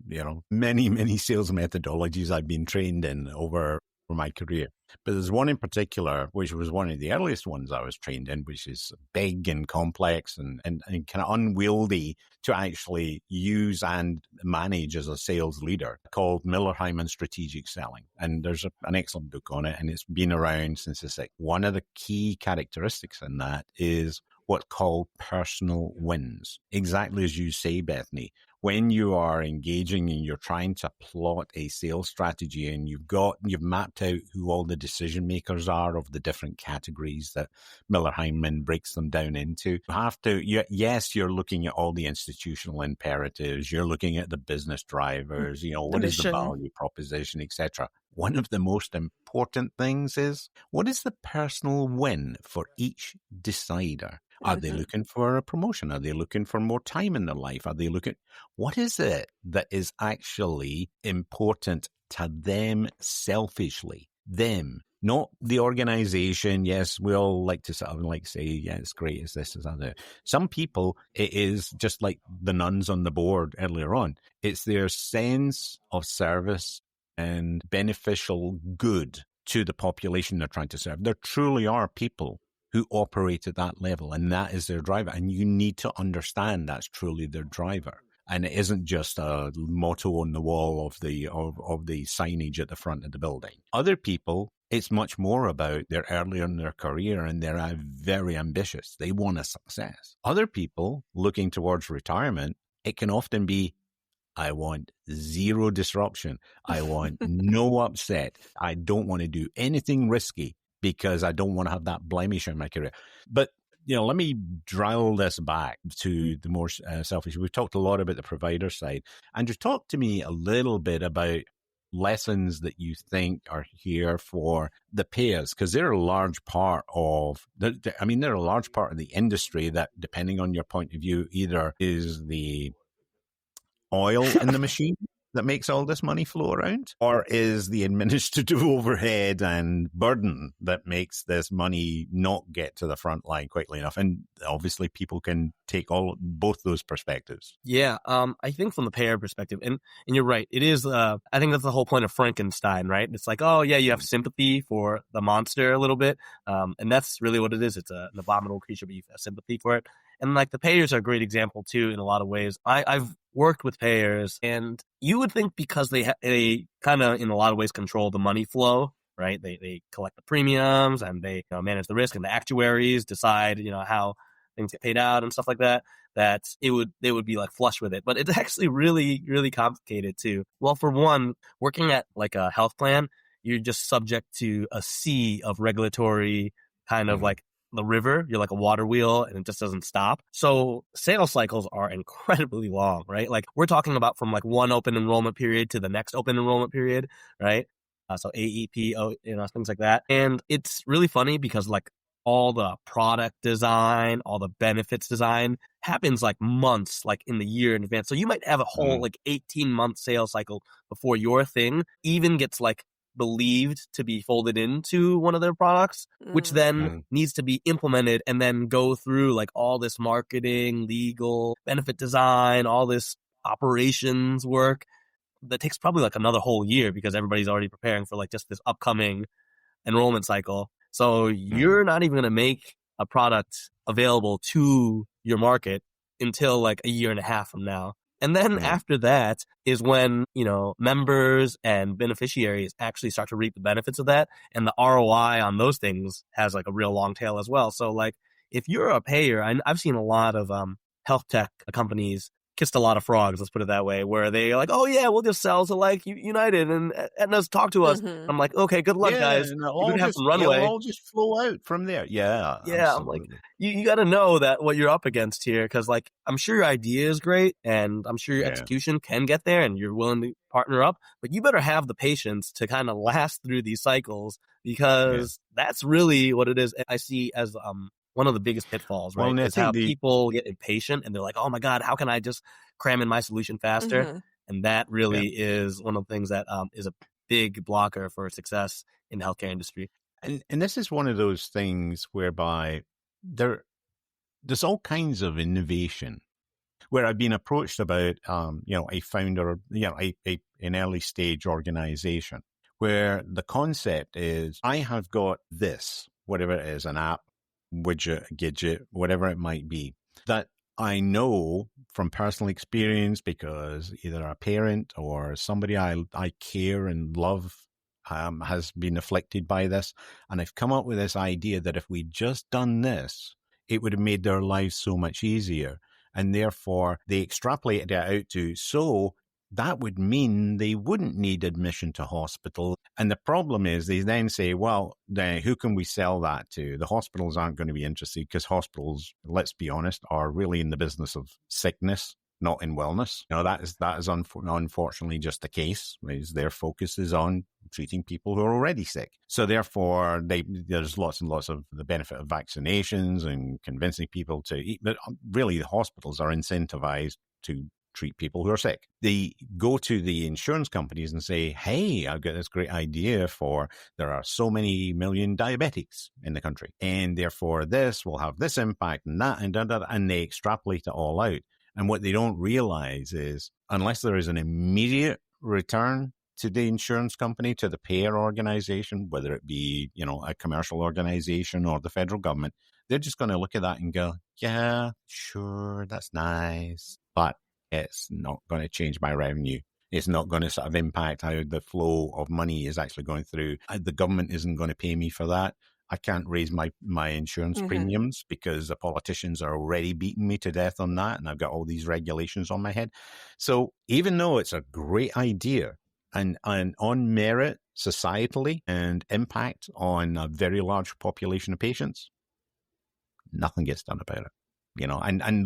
many sales methodologies I've been trained in over my career. But there's one in particular, which was one of the earliest ones I was trained in, which is big and complex and kind of unwieldy to actually use and manage as a sales leader, called Miller-Heiman Strategic Selling. And there's an excellent book on it, and it's been around since the 60s. One of the key characteristics in that is what's called personal wins. Exactly as you say, Bethany. When you are engaging and you're trying to plot a sales strategy and you've mapped out who all the decision makers are of the different categories that Miller-Heiman breaks them down into, you have to, yes, you're looking at all the institutional imperatives, you're looking at the business drivers, what is the value proposition, etc. One of the most important things is, what is the personal win for each decider? Are they looking for a promotion? Are they looking for more time in their life? What is it that is actually important to them selfishly? Them, not the organization. Yes, we all like to sort of say, yeah, it's great, it's this, it's that. Some people, it is just like the nuns on the board earlier on. It's their sense of service and beneficial good to the population they're trying to serve. There truly are people who operate at that level, and that is their driver. And you need to understand that's truly their driver. And it isn't just a motto on the wall of the signage at the front of the building. Other people, it's much more about they're earlier in their career and they're very ambitious. They want a success. Other people looking towards retirement, it can often be, I want zero disruption. I want no upset. I don't want to do anything risky, because I don't want to have that blemish in my career. But, let me dial this back to the more selfish. We've talked a lot about the provider side. Andrew, talk to me a little bit about lessons that you think are here for the payers, because they're a large part of they're a large part of the industry that, depending on your point of view, either is the oil in the machine that makes all this money flow around, or is the administrative overhead and burden that makes this money not get to the front line quickly enough? And obviously people can take both those perspectives. Yeah, I think from the payer perspective, and you're right, it is, I think that's the whole point of Frankenstein, right? It's like, oh yeah, you have sympathy for the monster a little bit, and that's really what it is. It's an abominable creature, but you have sympathy for it. And like the payers are a great example too in a lot of ways. I've worked with payers, and you would think because they kind of in a lot of ways control the money flow, right? They collect the premiums and they manage the risk, and the actuaries decide how things get paid out and stuff like that. That they would be like flush with it, but it's actually really, really complicated too. Well, for one, working at like a health plan, you're just subject to a sea of regulatory kind of like the river. You're like a water wheel, and it just doesn't stop. So sales cycles are incredibly long, right? Like we're talking about from like one open enrollment period to the next open enrollment period, right? So AEP, things like that. And it's really funny because like all the product design, all the benefits design happens like months, like in the year in advance. So you might have a whole like 18-month sales cycle before your thing even gets like believed to be folded into one of their products, which then needs to be implemented and then go through like all this marketing, legal, benefit design, all this operations work that takes probably like another whole year because everybody's already preparing for like just this upcoming enrollment cycle. So you're not even going to make a product available to your market until like a year and a half from now. And then after that is when, members and beneficiaries actually start to reap the benefits of that. And the ROI on those things has like a real long tail as well. So like if you're a payer, I've seen a lot of health tech companies kissed a lot of frogs, let's put it that way, where they're like, oh yeah, we'll just sell to like United and Aetna's talk to us. Mhm. I'm like, okay, good luck, guys. and You're going to have some runway. it'll all just flow out from there. Yeah, Yeah, I'm like, you got to know that what you're up against here, because like I'm sure your idea is great and I'm sure your execution can get there and you're willing to partner up, but you better have the patience to kind of last through these cycles, because that's really what it is. I see as one of the biggest pitfalls, right? Well, is how people get impatient and they're like, oh my God, how can I just cram in my solution faster? Mhm. And that really is one of the things that is a big blocker for success in the healthcare industry. And this is one of those things whereby there's all kinds of innovation where I've been approached about, a founder, an early stage organization where the concept is I have got this, whatever it is, an app, widget, gadget, whatever it might be, that I know from personal experience because either a parent or somebody I care and love has been afflicted by this. And I've come up with this idea that if we'd just done this, it would have made their lives so much easier. And therefore, they extrapolated it out to, so that would mean they wouldn't need admission to hospital. And the problem is they then say, well, then who can we sell that to? The hospitals aren't going to be interested because hospitals, let's be honest, are really in the business of sickness, not in wellness. That is unfortunately just the case. Their focus is on treating people who are already sick. So therefore, there's lots and lots of the benefit of vaccinations and convincing people to eat. But really, the hospitals are incentivized to treat people who are sick. They go to the insurance companies and say, hey, I've got this great idea there are so many million diabetics in the country. And therefore, this will have this impact and that and they extrapolate it all out. And what they don't realize is unless there is an immediate return to the insurance company, to the payer organization, whether it be, a commercial organization or the federal government, they're just going to look at that and go, yeah, sure, that's nice, but it's not going to change my revenue. It's not going to sort of impact how the flow of money is actually going through. The government isn't going to pay me for that. I can't raise my insurance premiums because the politicians are already beating me to death on that. And I've got all these regulations on my head. So even though it's a great idea and on merit societally and impact on a very large population of patients, nothing gets done about it. And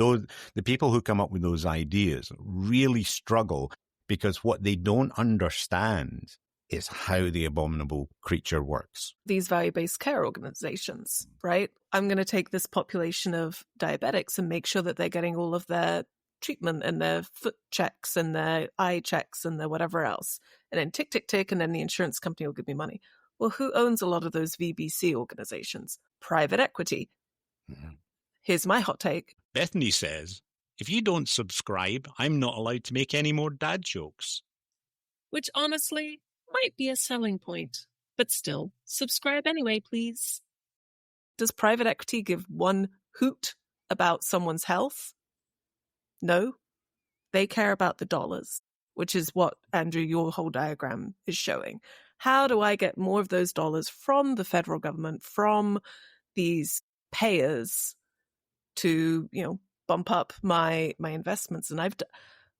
the people who come up with those ideas really struggle because what they don't understand is how the abominable creature works. These value-based care organizations, right? I'm going to take this population of diabetics and make sure that they're getting all of their treatment and their foot checks and their eye checks and their whatever else. And then tick, tick, tick, and then the insurance company will give me money. Well, who owns a lot of those VBC organizations? Private equity. Mm-hmm. Here's my hot take. Bethany says, if you don't subscribe, I'm not allowed to make any more dad jokes. Which honestly might be a selling point. But still, subscribe anyway, please. Does private equity give one hoot about someone's health? No. They care about the dollars, which is what, Andrew, your whole diagram is showing. How do I get more of those dollars from the federal government, from these payers to, bump up my investments? And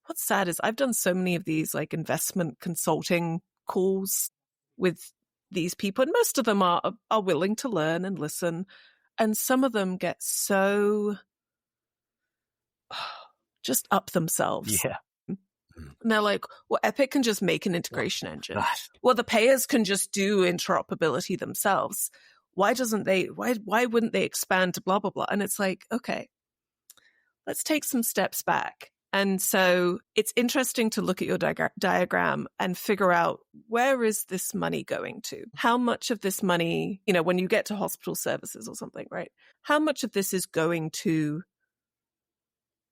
what's sad is I've done so many of these like investment consulting calls with these people, and most of them are willing to learn and listen. And some of them get so just up themselves. Yeah. And they're like, well, Epic can just make an integration engine. Well, the payers can just do interoperability themselves. Why wouldn't they expand to blah, blah, blah? And it's like, okay, let's take some steps back. And so it's interesting to look at your diagram and figure out, where is this money going to? How much of this money, when you get to hospital services or something, right? How much of this is going to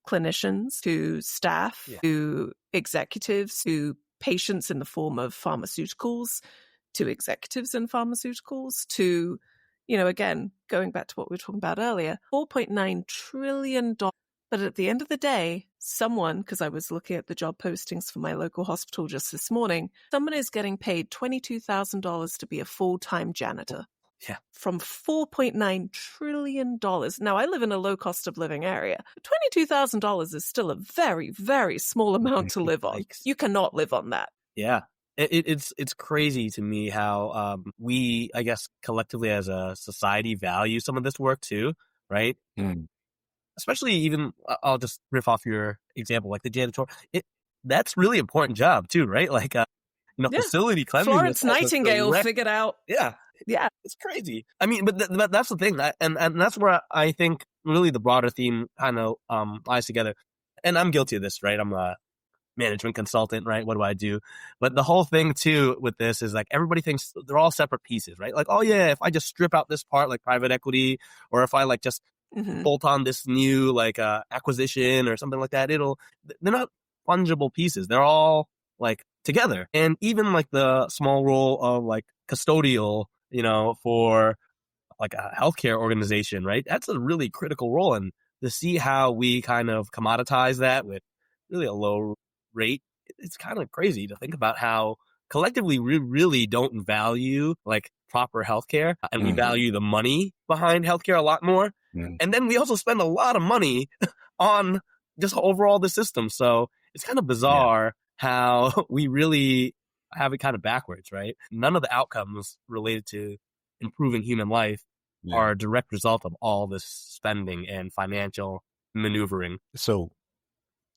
clinicians, to staff, to executives, to patients in the form of pharmaceuticals, to executives in pharmaceuticals, to, again, going back to what we were talking about earlier, $4.9 trillion. But at the end of the day, because I was looking at the job postings for my local hospital just this morning, someone is getting paid $22,000 to be a full-time janitor. Yeah. From $4.9 trillion. Now, I live in a low cost of living area. $22,000 is still a very, very small amount to live on. You cannot live on that. Yeah. It's crazy to me how we, I guess, collectively as a society value some of this work too, right? Especially even, I'll just riff off your example, like the janitor. That's really important job too, right? Like, facility cleanliness. Florence Nightingale figured out. Yeah. Yeah. It's crazy. I mean, but that's the thing. And that's where I think really the broader theme kind of lies together. And I'm guilty of this, right? I'm a management consultant, right? What do I do? But the whole thing too with this is like everybody thinks they're all separate pieces, right? Like, oh yeah, if I just strip out this part, like private equity, or if I like just bolt on this new like acquisition or something like that, they're not fungible pieces. They're all like together. And even like the small role of like custodial, for like a healthcare organization, right? That's a really critical role. And to see how we kind of commoditize that with really a low rate, it's kind of crazy to think about how collectively we really don't value like proper healthcare, and we value the money behind healthcare a lot more. And then we also spend a lot of money on just overall the system. So it's kind of bizarre how we really have it kind of backwards, right? None of the outcomes related to improving human life are a direct result of all this spending and financial maneuvering. So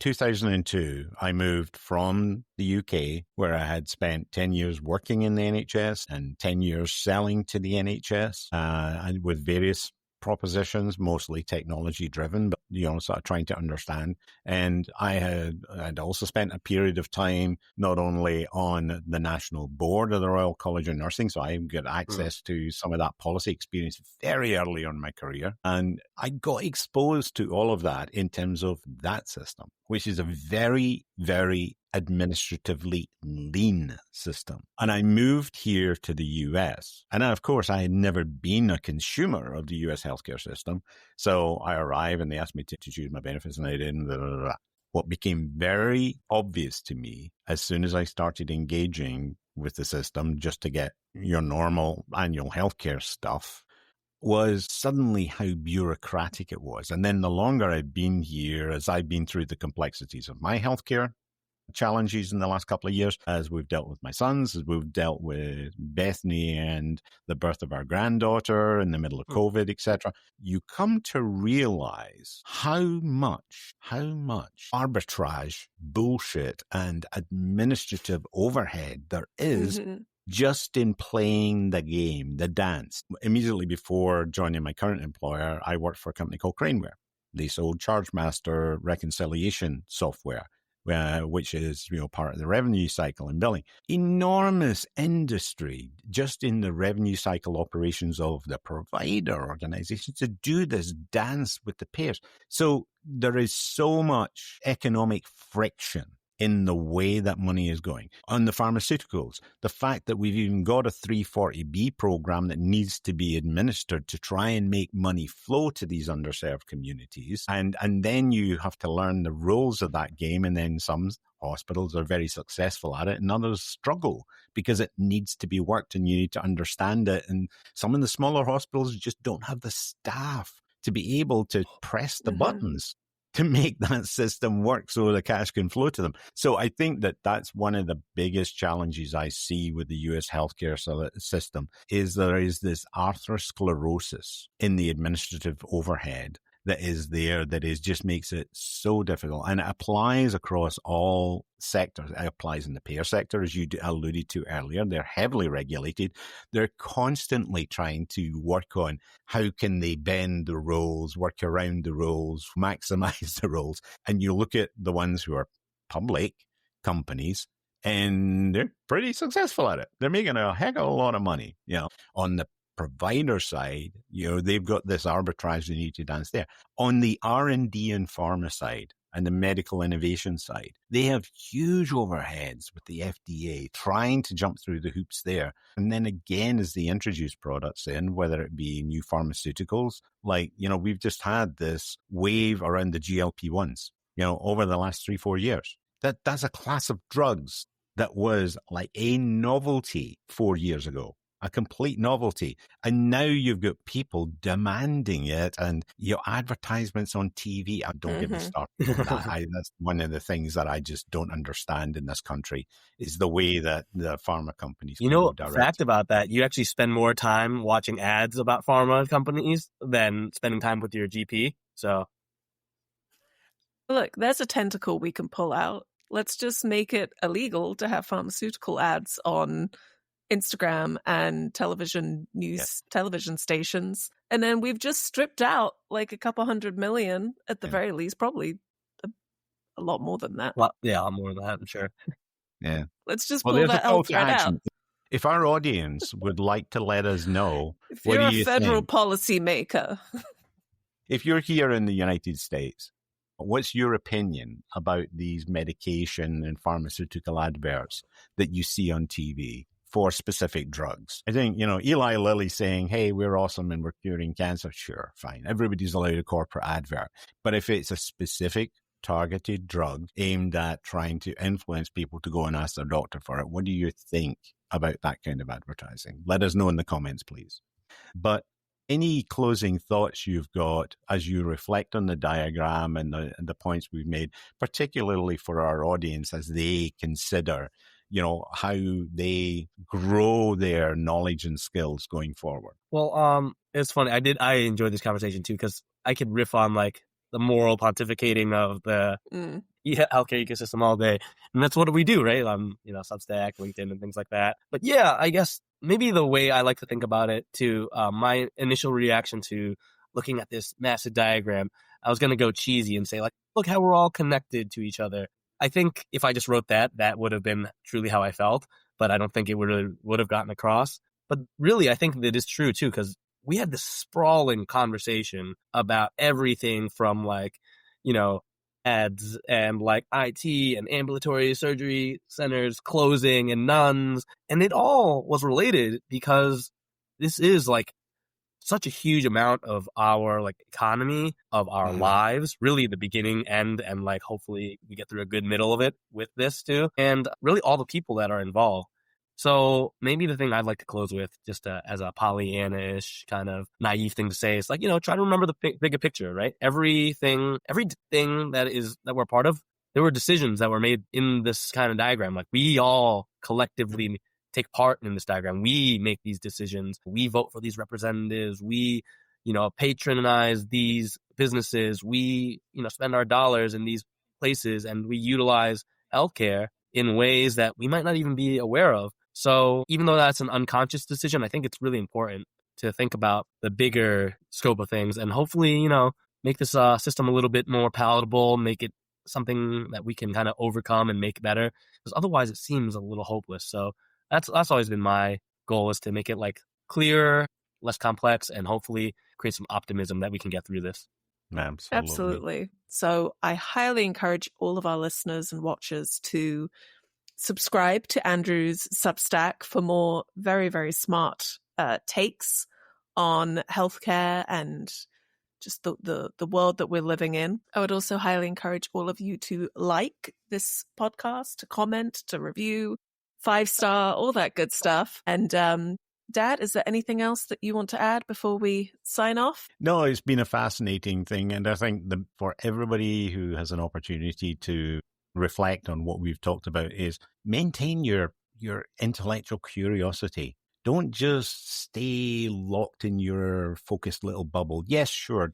2002, I moved from the UK, where I had spent 10 years working in the NHS and 10 years selling to the NHS, and with various propositions, mostly technology driven, but sort of trying to understand. And I'd also spent a period of time not only on the national board of the Royal College of Nursing, so I got access to some of that policy experience very early on in my career, and I got exposed to all of that in terms of that system, which is a very, very administratively lean system. And I moved here to the US. And of course, I had never been a consumer of the US healthcare system. So I arrived and they asked me to choose my benefits, and I did. Blah, blah, blah. What became very obvious to me as soon as I started engaging with the system just to get your normal annual healthcare stuff was suddenly how bureaucratic it was. And then the longer I've been here, as I've been through the complexities of my healthcare challenges in the last couple of years, as we've dealt with my sons, as we've dealt with Bethany and the birth of our granddaughter in the middle of COVID, etc., you come to realize how much arbitrage, bullshit, and administrative overhead there is just in playing the game, the dance. Immediately before joining my current employer, I worked for a company called Craneware. They sold ChargeMaster reconciliation software, which is part of the revenue cycle and billing. Enormous industry just in the revenue cycle operations of the provider organizations to do this dance with the payers. So there is so much economic friction in the way that money is going. On the pharmaceuticals, the fact that we've even got a 340B program that needs to be administered to try and make money flow to these underserved communities. And then you have to learn the rules of that game. And then some hospitals are very successful at it and others struggle because it needs to be worked and you need to understand it. And some of the smaller hospitals just don't have the staff to be able to press the buttons to make that system work so the cash can flow to them. So I think that that's one of the biggest challenges I see with the US healthcare system is there is this atherosclerosis in the administrative overhead that is there that just makes it so difficult. And it applies across all sectors. It applies in the payer sector, as you alluded to earlier. They're heavily regulated. They're constantly trying to work on how can they bend the rules, work around the rules, maximize the rules. And you look at the ones who are public companies, and they're pretty successful at it. They're making a heck of a lot of money. On the provider side, they've got this arbitrage they need to dance there. On the R&D and pharma side and the medical innovation side, they have huge overheads with the FDA trying to jump through the hoops there. And then again, as they introduce products in, whether it be new pharmaceuticals, like, we've just had this wave around the GLP-1s, over the last 3-4 years. That's a class of drugs that was like a novelty 4 years ago. a complete novelty. And now you've got people demanding it, and advertisements on TV. Don't get me started on that. That's one of the things that I just don't understand in this country, is the way that the pharma companies You can know, go direct. fact about that, you actually spend more time watching ads about pharma companies than spending time with your GP. So, Look, there's a tentacle we can pull out. Let's just make it illegal to have pharmaceutical ads on Instagram and television news, television stations. And then we've just stripped out like a couple $100 million at the very least, probably a lot more than that. well, yeah, a lot more than that, I'm sure. Yeah. Let's just Well, pull there's a that call whole to thread out. action. If our audience would like to let us know, If what you're do a you federal think? policy maker, If you're here in the United States, what's your opinion about these medication and pharmaceutical adverts that you see on TV for specific drugs? I think, Eli Lilly saying, hey, we're awesome and we're curing cancer. Sure, fine. Everybody's allowed a corporate advert. But if it's a specific targeted drug aimed at trying to influence people to go and ask their doctor for it, what do you think about that kind of advertising? Let us know in the comments, please. But any closing thoughts you've got as you reflect on the diagram and the points we've made, particularly for our audience as they consider, how they grow their knowledge and skills going forward? Well, it's funny. I enjoyed this conversation too, because I could riff on like the moral pontificating of the healthcare ecosystem all day. And that's what we do, right? Substack, LinkedIn, and things like that. But yeah, I guess maybe the way I like to think about it too, my initial reaction to looking at this massive diagram, I was going to go cheesy and say like, look how we're all connected to each other. I think if I just wrote that would have been truly how I felt, but I don't think it would have gotten across. But really, I think that is true too, because we had this sprawling conversation about everything from ads and IT and ambulatory surgery centers closing and nuns. And it all was related because this is such a huge amount of our economy, of our lives, really the beginning, end, and hopefully we get through a good middle of it with this too. And really all the people that are involved. So maybe the thing I'd like to close with, just as a Pollyanna-ish kind of naive thing to say, is try to remember the bigger picture, right? Everything that we're part of, there were decisions that were made in this kind of diagram. We all collectively take part in this diagram. We make these decisions. We vote for these representatives. We, patronize these businesses. We, spend our dollars in these places, and we utilize healthcare in ways that we might not even be aware of. So even though that's an unconscious decision, I think it's really important to think about the bigger scope of things and hopefully, make this system a little bit more palatable, make it something that we can kind of overcome and make better, because otherwise it seems a little hopeless. So that's always been my goal, is to make it clearer, less complex, and hopefully create some optimism that we can get through this. Absolutely. So I highly encourage all of our listeners and watchers to subscribe to Andrew's Substack for more very, very smart takes on healthcare and just the world that we're living in. I would also highly encourage all of you to like this podcast, to comment, to review, 5-star, all that good stuff. And Dad, is there anything else that you want to add before we sign off? No, it's been a fascinating thing. And I think for everybody who has an opportunity to reflect on what we've talked about, is maintain your intellectual curiosity. Don't just stay locked in your focused little bubble. Yes, sure,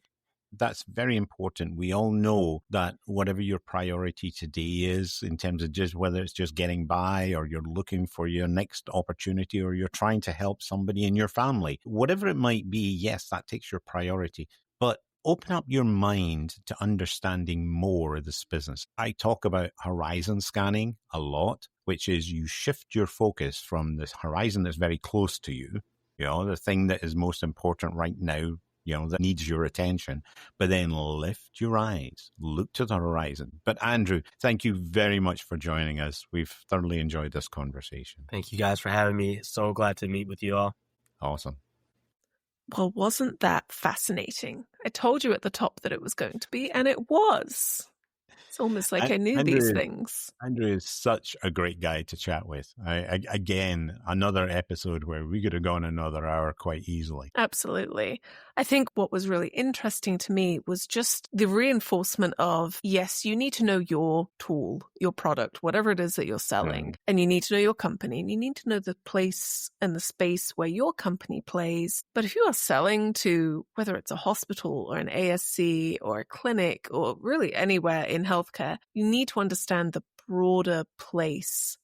that's very important. We all know that whatever your priority today is, in terms of just whether it's just getting by, or you're looking for your next opportunity, or you're trying to help somebody in your family, whatever it might be, yes, that takes your priority. But open up your mind to understanding more of this business. I talk about horizon scanning a lot, which is you shift your focus from this horizon that's very close to you, the thing that is most important right now, that needs your attention, but then lift your eyes, look to the horizon. But Andrew, thank you very much for joining us. We've thoroughly enjoyed this conversation. Thank you guys for having me. So glad to meet with you all. Awesome. Well, wasn't that fascinating? I told you at the top that it was going to be, and it was. It's almost like I knew these things. Andrew is such a great guy to chat with. Again, another episode where we could have gone another hour quite easily. Absolutely. I think what was really interesting to me was just the reinforcement of, yes, you need to know your tool, your product, whatever it is that you're selling, and you need to know your company, and you need to know the place and the space where your company plays. But if you are selling to, whether it's a hospital or an ASC or a clinic or really anywhere in healthcare, you need to understand the broader place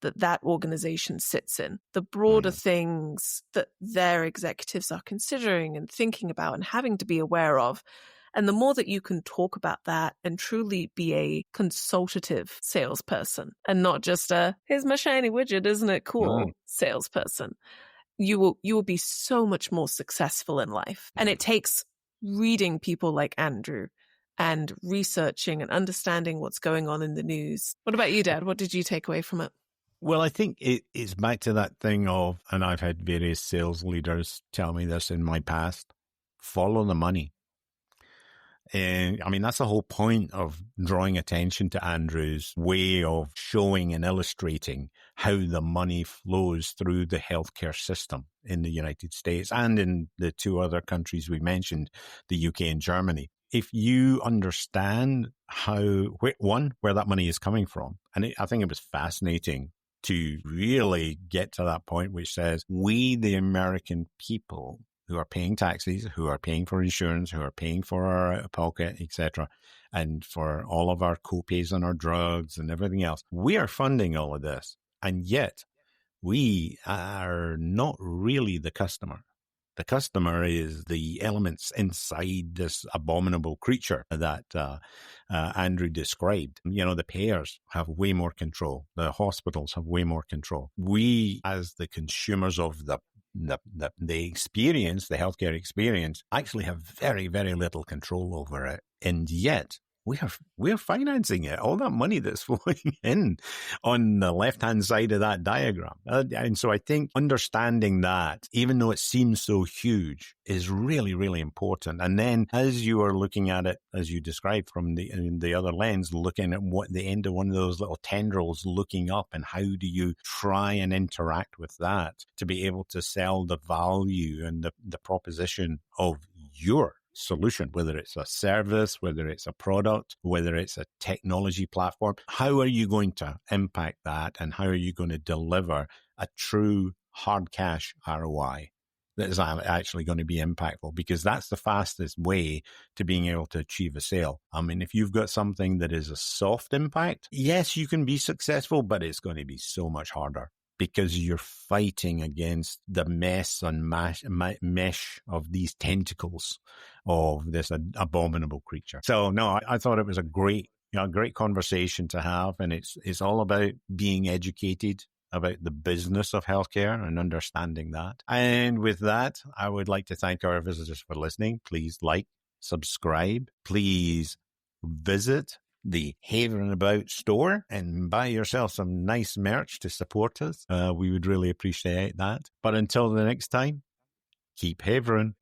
that organization sits in, the broader things that their executives are considering and thinking about and having to be aware of. And the more that you can talk about that and truly be a consultative salesperson and not just a, here's my shiny widget, isn't it cool, salesperson, you will be so much more successful in life. And it takes reading people like Andrew and researching and understanding what's going on in the news. What about you, Dad? What did you take away from it? Well, I think it's back to that thing of, and I've had various sales leaders tell me this in my past, follow the money. And I mean, that's the whole point of drawing attention to Andrew's way of showing and illustrating how the money flows through the healthcare system in the United States and in the two other countries we mentioned, the UK and Germany. If you understand where that money is coming from, and I think it was fascinating to really get to that point, which says we, the American people who are paying taxes, who are paying for insurance, who are paying for our out-of-pocket, etc., and for all of our co-pays on our drugs and everything else, we are funding all of this. And yet we are not really the customer. The customer is the elements inside this abominable creature that Andrew described. You know, the payers have way more control. The hospitals have way more control. We, as the consumers of the experience, the healthcare experience, actually have very, very little control over it. And yet we're financing it, all that money that's flowing in on the left-hand side of that diagram. And so I think understanding that, even though it seems so huge, is really, really important. And then as you are looking at it, as you described from the other lens, looking at what the end of one of those little tendrils looking up, and how do you try and interact with that to be able to sell the value and the proposition of your solution, whether it's a service, whether it's a product, whether it's a technology platform. How are you going to impact that, and how are you going to deliver a true hard cash ROI that is actually going to be impactful? Because that's the fastest way to being able to achieve a sale. I mean, if you've got something that is a soft impact, yes, you can be successful, but it's going to be so much harder, because you're fighting against the mess and mesh of these tentacles of this abominable creature. So no, I thought it was a great conversation to have, and it's all about being educated about the business of healthcare and understanding that. And with that, I would like to thank our visitors for listening. Please like, subscribe. Please visit the Haverin About store and buy yourself some nice merch to support us. We would really appreciate that. But until the next time, keep Haverin.